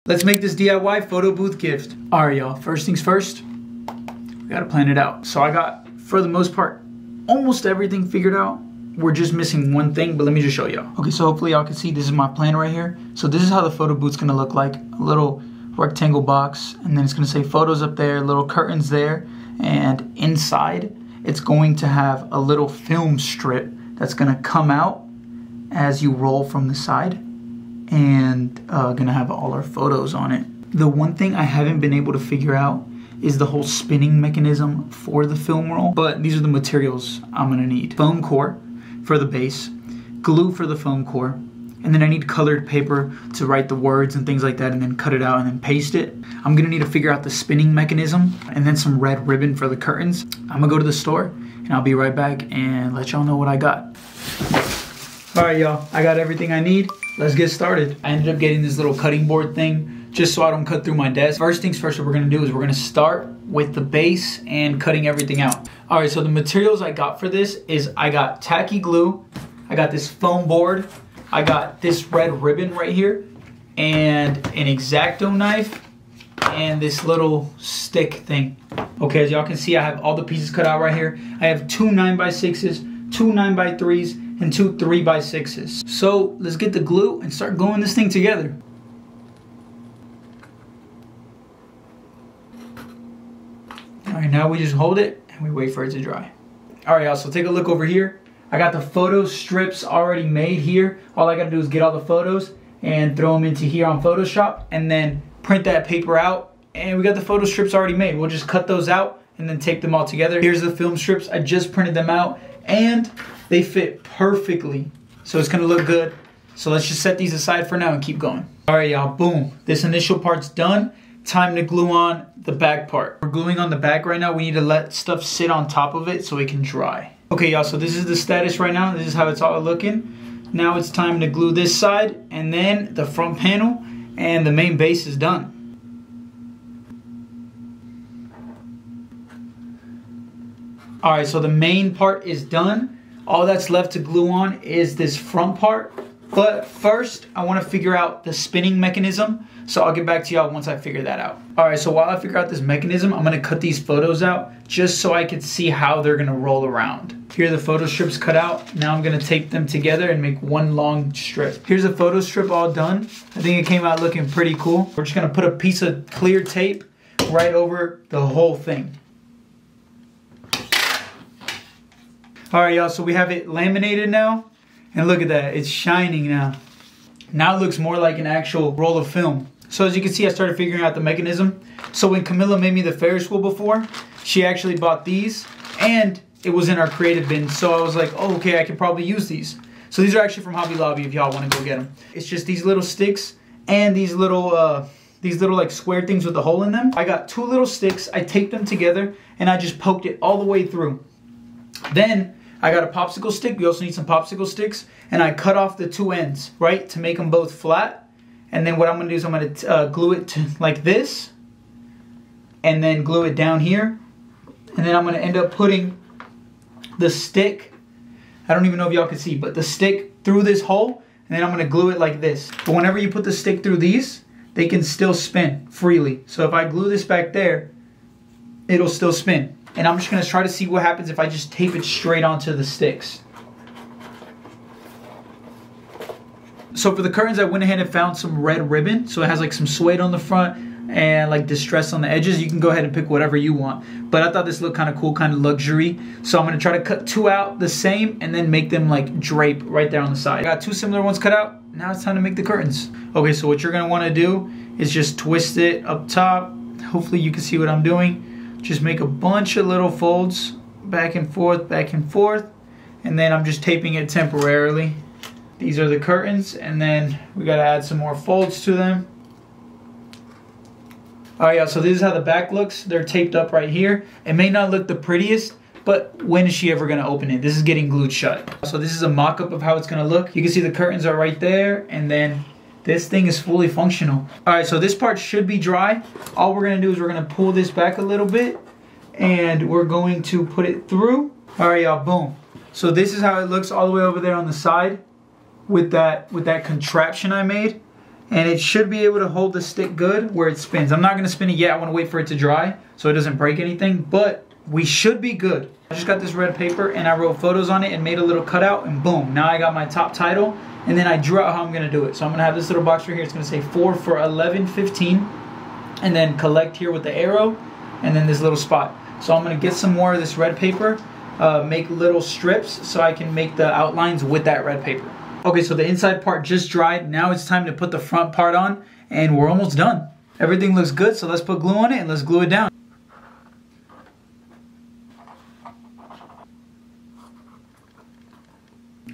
Let's make this DIY photo booth gift. All right, y'all, first things first, we gotta plan it out. So I got, for the most part, almost everything figured out. We're just missing one thing, but let me just show y'all. Okay, so hopefully y'all can see this is my plan right here. So this is how the photo booth's gonna look like. A little rectangle box, and then it's gonna say photos up there, little curtains there, and inside it's going to have a little film strip that's gonna come out as you roll from the side, and gonna have all our photos on it. The one thing I haven't been able to figure out is the whole spinning mechanism for the film roll, but these are the materials I'm gonna need. Foam core for the base, glue for the foam core, and then I need colored paper to write the words and things like that, and then cut it out and then paste it. I'm gonna need to figure out the spinning mechanism, and then some red ribbon for the curtains. I'm gonna go to the store, and I'll be right back and let y'all know what I got. All right, y'all, I got everything I need. Let's get started. I ended up getting this little cutting board thing just so I don't cut through my desk. First things first, what we're gonna do is we're gonna start with the base and cutting everything out. All right, so the materials I got for this is I got tacky glue, I got this foam board, I got this red ribbon right here, and an X-Acto knife, and this little stick thing. Okay, as y'all can see, I have all the pieces cut out right here. I have two 9x6s, two 9x3s, and two 3x6s. So let's get the glue and start gluing this thing together. All right, now we just hold it and we wait for it to dry. All right, y'all, so take a look over here. I got the photo strips already made here. All I gotta do is get all the photos and throw them into here on Photoshop, and then print that paper out, and we got the photo strips already made. We'll just cut those out and then tape them all together. Here's the film strips. I just printed them out, and they fit perfectly, so it's gonna look good. So let's just set these aside for now and keep going. All right, y'all, boom. This initial part's done. Time to glue on the back part. We're gluing on the back right now. We need to let stuff sit on top of it so it can dry. Okay, y'all, so this is the status right now. This is how it's all looking. Now it's time to glue this side and then the front panel, and the main base is done. All right, so the main part is done. All that's left to glue on is this front part. But first, I want to figure out the spinning mechanism. So I'll get back to y'all once I figure that out. All right, so while I figure out this mechanism, I'm going to cut these photos out just so I can see how they're going to roll around. Here are the photo strips cut out. Now I'm going to tape them together and make one long strip. Here's a photo strip all done. I think it came out looking pretty cool. We're just going to put a piece of clear tape right over the whole thing. All right, y'all, so we have it laminated now, and look at that, it's shining now. Now it looks more like an actual roll of film. So as you can see, I started figuring out the mechanism. So when Camilla made me the Ferris wheel before, she actually bought these, and it was in our creative bin, so I was like, oh, okay, I can probably use these. So these are actually from Hobby Lobby if y'all want to go get them. It's just these little sticks and these little like square things with a hole in them. I got two little sticks, I taped them together, and I just poked it all the way through. Then I got a popsicle stick. We also need some popsicle sticks, and I cut off the two ends, right, to make them both flat. And then what I'm going to do is I'm going to glue it to like this, and then glue it down here, and then I'm going to end up putting the stick, I don't even know if y'all can see, but the stick through this hole, and then I'm going to glue it like this. But whenever you put the stick through these, they can still spin freely. So if I glue this back there, it'll still spin. And I'm just going to try to see what happens if I just tape it straight onto the sticks. So for the curtains, I went ahead and found some red ribbon. So it has like some suede on the front and like distress on the edges. You can go ahead and pick whatever you want. But I thought this looked kind of cool, kind of luxury. So I'm going to try to cut two out the same and then make them like drape right there on the side. I got two similar ones cut out. Now it's time to make the curtains. Okay, so what you're going to want to do is just twist it up top. Hopefully you can see what I'm doing. Just make a bunch of little folds back and forth, and then I'm just taping it temporarily. These are the curtains, and then we gotta add some more folds to them. All right, y'all, so this is how the back looks. They're taped up right here. It may not look the prettiest, but when is she ever gonna open it? This is getting glued shut. So this is a mock-up of how it's gonna look. You can see the curtains are right there, and then this thing is fully functional. All right, so this part should be dry. All we're gonna do is we're gonna pull this back a little bit, and we're going to put it through. All right, y'all, boom. So this is how it looks all the way over there on the side with that contraption I made. and it should be able to hold the stick good where it spins. I'm not gonna spin it yet. I wanna wait for it to dry so it doesn't break anything, but we should be good. I just got this red paper and I wrote photos on it and made a little cutout, and boom, now I got my top title, and then I drew out how I'm gonna do it. So I'm gonna have this little box right here. It's gonna say 4 for 11.15, and then collect here with the arrow, and then this little spot. So I'm gonna get some more of this red paper, make little strips so I can make the outlines with that red paper. Okay, so the inside part just dried. Now it's time to put the front part on, and we're almost done. Everything looks good, so let's put glue on it and let's glue it down.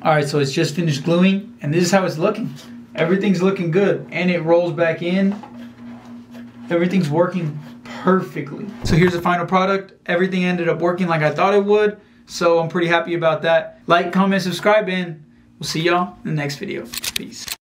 Alright, so it's just finished gluing, and this is how it's looking. Everything's looking good, and it rolls back in. Everything's working perfectly. So here's the final product. Everything ended up working like I thought it would, so I'm pretty happy about that. Like, comment, subscribe, and we'll see y'all in the next video. Peace.